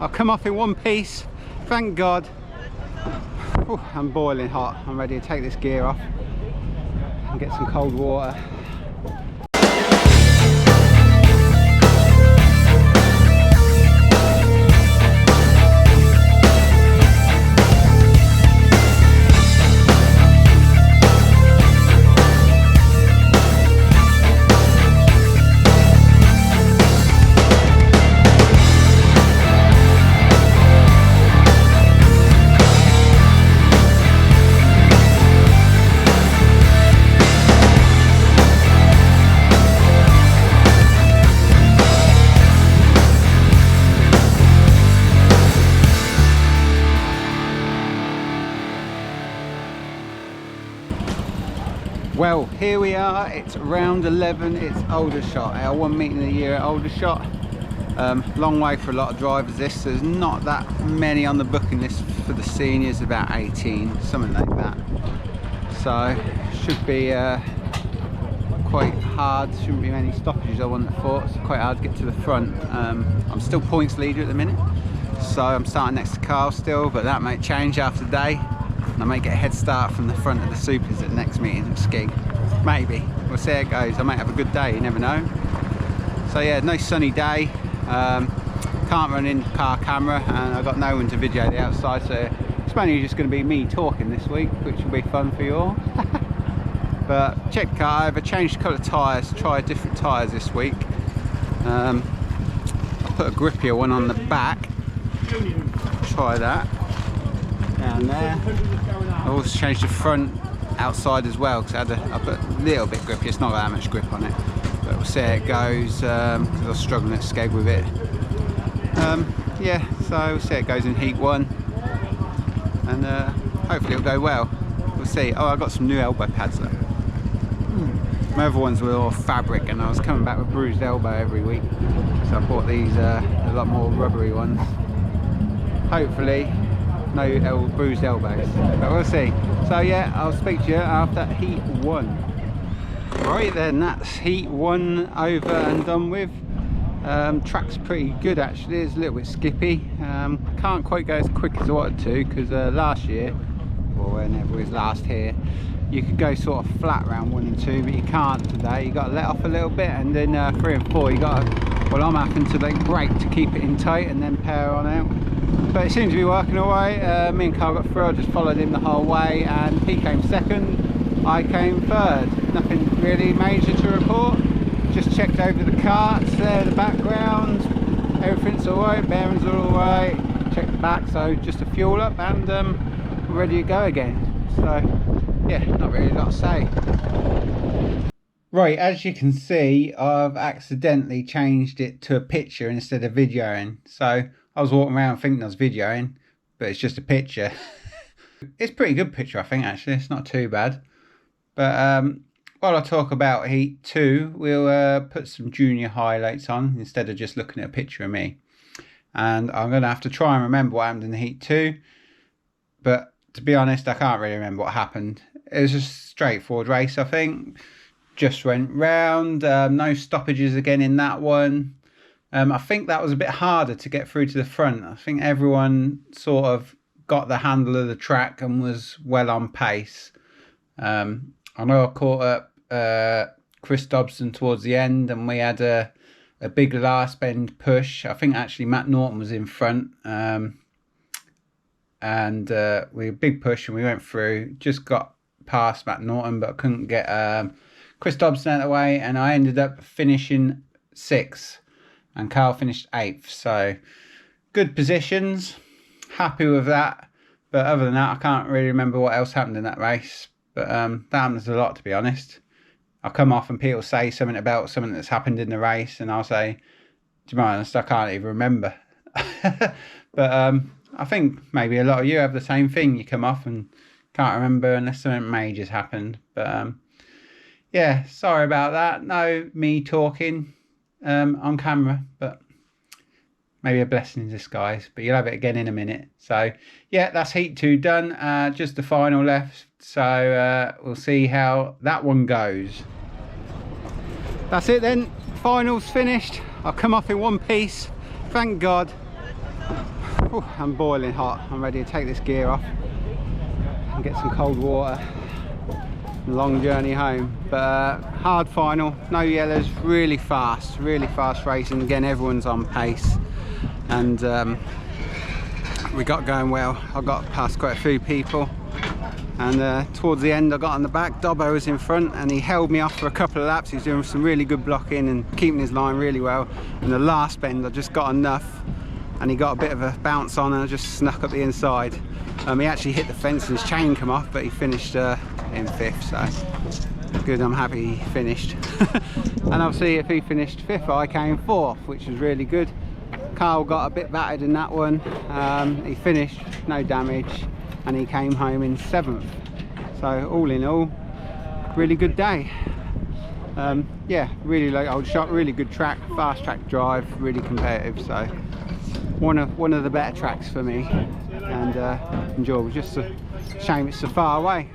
I'll come off in one piece, thank God. Whew, I'm boiling hot. I'm ready to take this gear off and get some cold water. Well, here we are, it's round 11, it's Aldershot, our one meeting of the year at Aldershot. Long way for a lot of drivers this, there's not that many on the booking list for the seniors, about 18, something like that. So, should be quite hard, shouldn't be many stoppages I wouldn't have thought, it's quite hard to get to the front. I'm still points leader at the minute, so I'm starting next to Carl still, but that might change after the day. I might get a head start from the front of the supers at the next meeting at Skig. Maybe. We'll see how it goes. I might have a good day, you never know. So yeah, nice sunny day. Can't run in car camera and I've got no one to video the outside, so it's mainly just going to be me talking this week, which will be fun for you all. But check the car over, changed a couple of tyres, tried different tyres this week. I put a grippier one on the back. Try that. Down there. I also changed the front outside as well because I put a little bit grippy, it's not that much grip on it, but we'll see how it goes because I was struggling at Skeg with it. Yeah, so we'll see how it goes in heat 1 and hopefully it'll go well. We'll see. Oh, I got some new elbow pads though. My other ones were all fabric and I was coming back with bruised elbow every week, so I bought these a lot more rubbery ones. Hopefully no bruised elbows, but we'll see. So yeah, I'll speak to you after heat 1. Right then, that's heat 1 over and done with. Track's pretty good actually, it's a little bit skippy. Can't quite go as quick as I wanted to because last year, or whenever it was last here, you could go sort of flat round 1 and 2, but you can't today. You got to let off a little bit, and then 3 and 4 you got to, well, I'm having to like brake to keep it in tight and then power on out. But it seems to be working alright. Me and Carl got through, I just followed him the whole way and he came second, I came third. Nothing really major to report. Just checked over the carts there, the background, everything's alright, bearings are alright. Checked the back, so just a fuel up and we're ready to go again. So yeah, not really a lot to say. Right, as you can see, I've accidentally changed it to a picture instead of videoing. So I was walking around thinking I was videoing, but it's just a picture. It's a pretty good picture, I think, actually. It's not too bad. But while I talk about heat 2, we'll put some junior highlights on instead of just looking at a picture of me. And I'm going to have to try and remember what happened in the heat 2. But to be honest, I can't really remember what happened. It was a straightforward race, I think. Just went round. No stoppages again in that one. I think that was a bit harder to get through to the front. I think everyone sort of got the handle of the track and was well on pace. I know I caught up Chris Dobson towards the end and we had a big last bend push. I think actually Matt Norton was in front. And we had a big push and we went through. Just got past Matt Norton, but I couldn't get Chris Dobson out of the way, and I ended up finishing 6th. And Carl finished 8th, so good positions, happy with that. But other than that, I can't really remember what else happened in that race. But that happens a lot, to be honest. I'll come off and people say something about something that's happened in the race, and I'll say, to be honest, I can't even remember. But I think maybe a lot of you have the same thing. You come off and can't remember unless something major's happened. But yeah, sorry about that. No me talking on camera, but maybe a blessing in disguise. But you'll have it again in a minute. So yeah, that's heat 2 done. Just the final left. So we'll see how that one goes. That's it then. Finals finished. I'll come off in one piece. Thank God. Whew, I'm boiling hot. I'm ready to take this gear off and get some cold water. Long journey home, but hard final, no yellows, really fast racing. Again, everyone's on pace, and we got going well. I got past quite a few people, and towards the end I got on the back. Dobbo was in front and he held me off for a couple of laps. He was doing some really good blocking and keeping his line really well. In the last bend I just got enough and he got a bit of a bounce on and I just snuck up the inside. He actually hit the fence and his chain come off, but he finished in 5th, so good. I'm happy he finished. And obviously if he finished 5th, I came 4th, which was really good. Carl got a bit battered in that one. He finished, no damage, and he came home in 7th. So all in all, really good day. Yeah, really like Aldershot, really good track, fast track drive, really competitive. So one of the better tracks for me, and enjoyable. Just a shame it's so far away.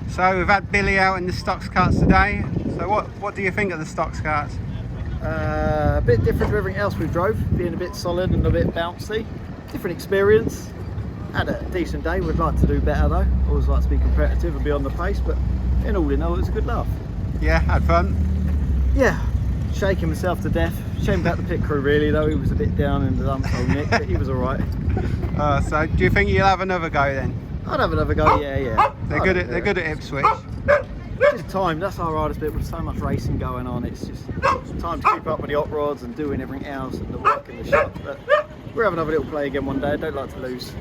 So we've had Billy out in the Stoxkarts today. So what do you think of the Stoxkarts? A bit different to everything else we drove, being a bit solid and a bit bouncy. Different experience. Had a decent day. Would like to do better though. Always like to be competitive and be on the pace, but in all it was a good laugh. Yeah, had fun. Yeah, shaking myself to death. Shame about the pit crew really though. He was a bit down in the dumps, old Nick, but he was all right. So do you think you'll have another go then? I'd have another go. Yeah. They're good at Ipswich. Just time, that's our hardest bit. With so much racing going on, it's just time to keep up with the hot rods and doing everything else and the work in the shop. But we'll have another little play again one day. I don't like to lose.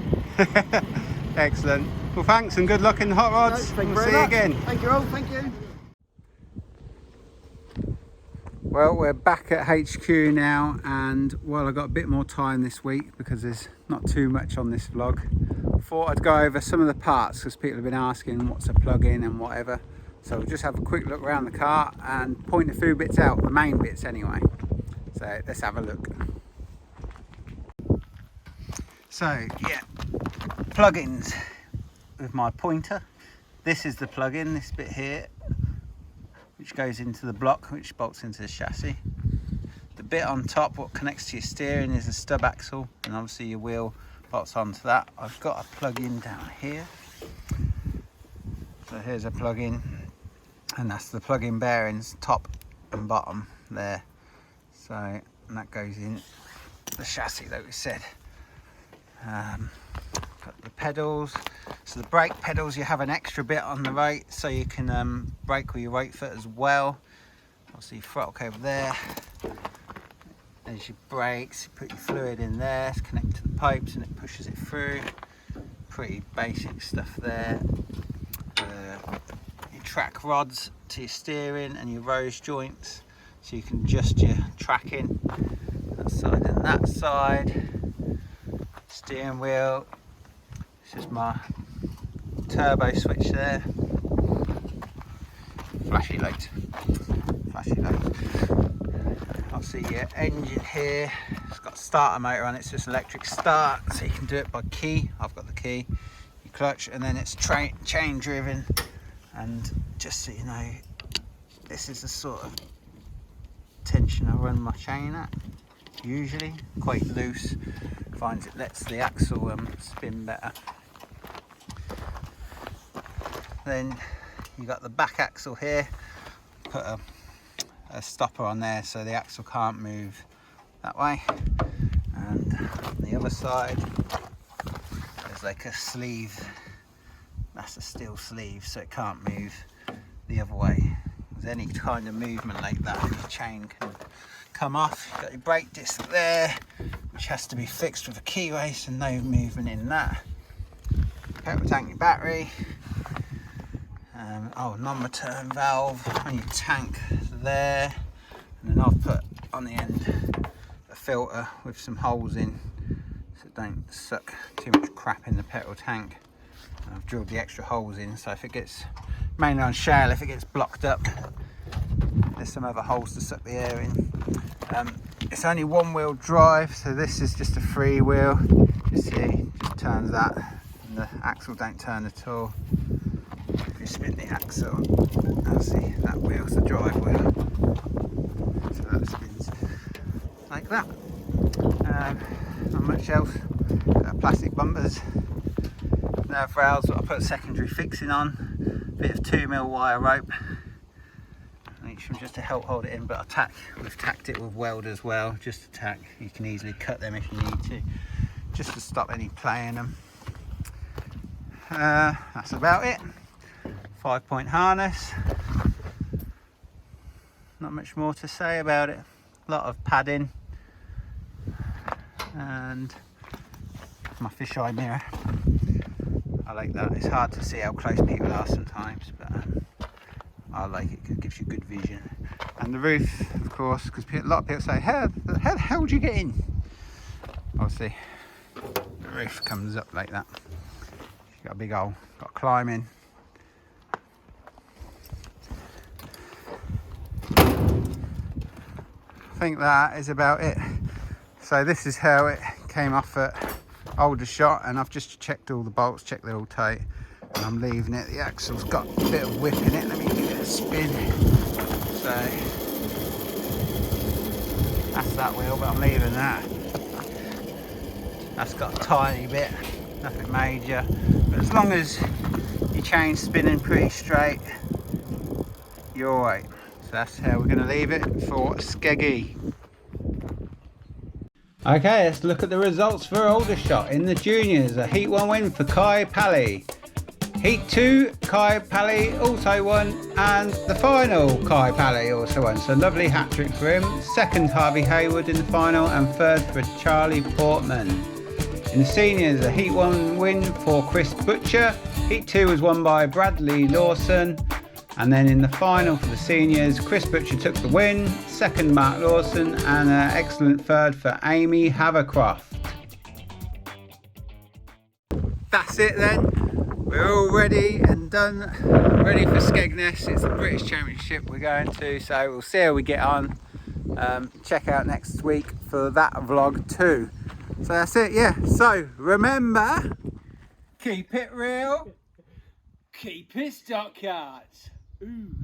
Excellent. Well, thanks and good luck in the hot rods. No, we'll see you again. Thank you all. Thank you. Well, we're back at HQ now, and well, I've got a bit more time this week because there's not too much on this vlog. Thought I'd go over some of the parts because people have been asking what's a plug-in and whatever. So we'll just have a quick look around the car and point a few bits out, the main bits anyway. So let's have a look. So yeah, plug-ins with my pointer. This is the plug-in, this bit here, which goes into the block, which bolts into the chassis. The bit on top, what connects to your steering, is a stub axle, and obviously your wheel bolts onto that. I've got a plug-in down here. So here's a plug-in, and that's the plug-in bearings, top and bottom there. So, and that goes in the chassis that we said. Got the pedals. So the brake pedals, you have an extra bit on the right, so you can brake with your right foot as well. Obviously throttle cable there. There's your brakes, you put your fluid in there, it's connected to the pipes and it pushes it through. Pretty basic stuff there. Your track rods to your steering and your rose joints, so you can adjust your tracking that side and that side. Steering wheel, it's just my turbo switch there. Flashy light. Obviously your engine here, it's got a starter motor on it, it's just electric start, so you can do it by key. I've got the key. Your clutch, and then it's chain driven. And just so you know, this is the sort of tension I run my chain at. Usually quite loose, finds it lets the axle spin better. Then you got the back axle here, put a stopper on there so the axle can't move that way, and on the other side there's like a sleeve, that's a steel sleeve, so it can't move the other way. With any kind of movement like that, the chain can come off. You've got your brake disc there, which has to be fixed with a keyway, so no movement in that. Petrol tank, your battery, non-return valve on your tank there, and then I've put on the end a filter with some holes in so it don't suck too much crap in the petrol tank. And I've drilled the extra holes in, so if it gets, mainly on shale, if it gets blocked up, there's some other holes to suck the air in. It's only one wheel drive, so this is just a free wheel. You see, just turns that, and the axle don't turn at all. If you spin the axle, I'll see that wheel's the drive wheel, so that spins like that. Not much else. Plastic bumpers, nerve rails that I put secondary fixing on, bit of 2mm wire rope, each one just to help hold it in, but we've tacked it with weld as well, just to tack. You can easily cut them if you need to, just to stop any play in them. That's about it. 5-point harness, not much more to say about it. A lot of padding, and my fisheye mirror. I like that. It's hard to see how close people are sometimes, but I like it because it gives you good vision. And the roof, of course, because a lot of people say, how the hell would you get in? Obviously, the roof comes up like that. You've got a big hole, got to climb in. I think that is about it. So this is how it came off at Aldershot, and I've just checked all the bolts, checked they're all tight, and I'm leaving it. The axle's got a bit of whip in it. Let me give it a spin. So that's that wheel, but I'm leaving that. That's got a tiny bit, nothing major, but as long as your chain's spinning pretty straight, you're alright. So that's how we're going to leave it for Skeggy. Okay, let's look at the results for Aldershot in the juniors. A Heat 1 win for Kai Pally. Heat 2, Kai Pally also won, and the final, Kai Pally also won. So lovely hat trick for him. Second, Harvey Hayward in the final, and third for Charlie Portman. In the seniors, a Heat 1 win for Chris Butcher. Heat 2 was won by Bradley Lawson. And then in the final for the seniors, Chris Butcher took the win, second Mark Lawson, and an excellent third for Amy Havercroft. That's it then. We're all ready and done, ready for Skegness. It's the British Championship we're going to, so we'll see how we get on. Check out next week for that vlog too. So that's it, yeah. So remember, keep it real, keep it Stoxkarts. Ooh.